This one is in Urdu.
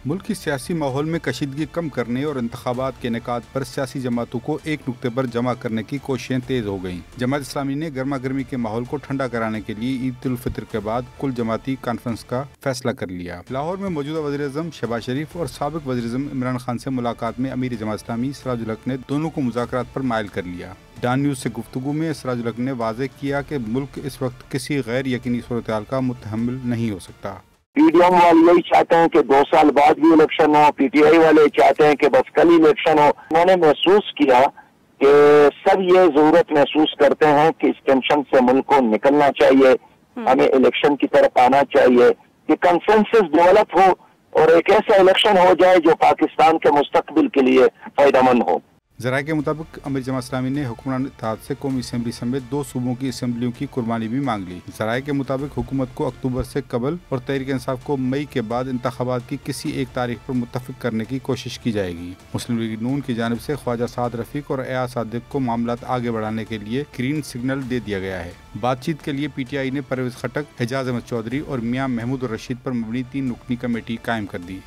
ملک کی سیاسی ماحول میں کشیدگی کم کرنے اور انتخابات کے انعقاد پر سیاسی جماعتوں کو ایک نقطے پر جمع کرنے کی کوششیں تیز ہو گئیں۔ جماعت اسلامی نے گرما گرمی کے ماحول کو ٹھنڈا کرانے کے لیے عید الفطر کے بعد کل جماعتی کانفرنس کا فیصلہ کر لیا۔ لاہور میں موجودہ وزیر اعظم شہباز شریف اور سابق وزیر اعظم عمران خان سے ملاقات میں امیر جماعت اسلامی سراج الحق نے دونوں کو مذاکرات پر مائل کر لیا۔ ڈان نیوز سے گفتگو میں سراج الحق نے واضح کیا کہ ملک اس وقت کسی غیر یقینی صورتحال کا متحمل نہیں ہو سکتا۔ پی ڈی ایم والے یہی چاہتے ہیں کہ 2 سال بعد بھی election who, P T I والے چاہتے ہیں کہ بس کل ہی الیکشن ہو۔ انہوں نے محسوس کیا کہ سب یہ ضرورت محسوس کرتے ہیں کہ اس ٹینشن سے ملک کو نکلنا چاہیے، ہمیں الیکشن کی طرف آنا چاہیے کہ کنسنسس ڈیولپ ہو اور ایک ایسا الیکشن ہو جائے جو پاکستان کے مستقبل کے لیے فائدہ مند ہو۔ ذرائع کے مطابق امیر جماعت اسلامی نے حکمران اتحاد سے قومی اسمبلی سمیت 2 صوبوں کی اسمبلیوں کی قربانی بھی مانگ لی۔ ذرائع کے مطابق حکومت کو اکتوبر سے قبل اور تحریک انصاف کو مئی کے بعد انتخابات کی کسی ایک تاریخ پر متفق کرنے کی کوشش کی جائے گی۔ مسلم لیگ نون کی جانب سے خواجہ سعد رفیق اور ایاز صادق کو معاملات آگے بڑھانے کے لیے گرین سگنل دے دیا گیا ہے۔ بات چیت کے لیے پی ٹی آئی نے پرویز خٹک، اعجاز احمد چودھری اور میاں محمود الرشید پر مبنی 3 رکنی کمیٹی قائم کر دی۔